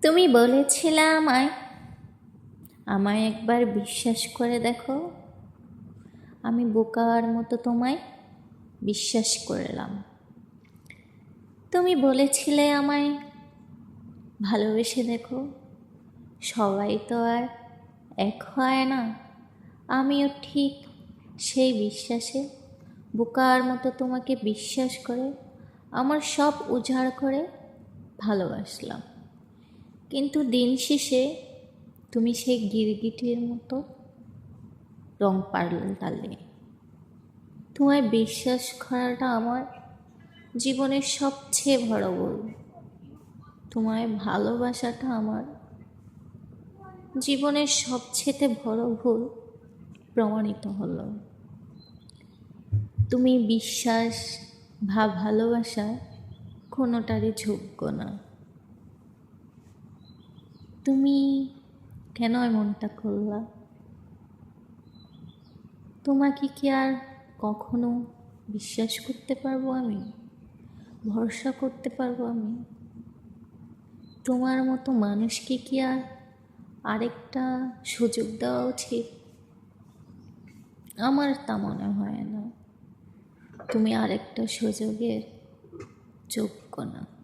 তুমি বলেছিলে আমায় আমায় একবার বিশ্বাস করে দেখো। আমি বোকার মতো তোমায় বিশ্বাস করলাম। তুমি বলেছিলে আমায় ভালোবেসে দেখো। সবাই তো আর এক হয় না। আমিও ঠিক সেই বিশ্বাসে বোকার মতো তোমাকে বিশ্বাস করে আমার সব উজাড় করে ভালোবাসলাম। কিন্তু দিন শেষে তুমি সেই গিরগিটির মতো রং পাল্টালে। তোমায় বিশ্বাস করাটা আমার জীবনের সবচেয়ে বড় ভুল। তোমায় ভালোবাসাটা আমার জীবনের সবচেয়ে বড় ভুল প্রমাণিত হলো। তুমি বিশ্বাস বা ভালোবাসা কোনোটারই যোগ্য না। তুমি কেন এমনটা করলা? তোমাকে কি আর কখনো বিশ্বাস করতে পারবো আমি? ভরসা করতে পারবো আমি? তোমার মতো মানুষকে কি আর আরেকটা সুযোগ দেওয়া উচিত? আমার তা মনে হয় না। তুমি আরেকটা সুযোগের যোগ্য না।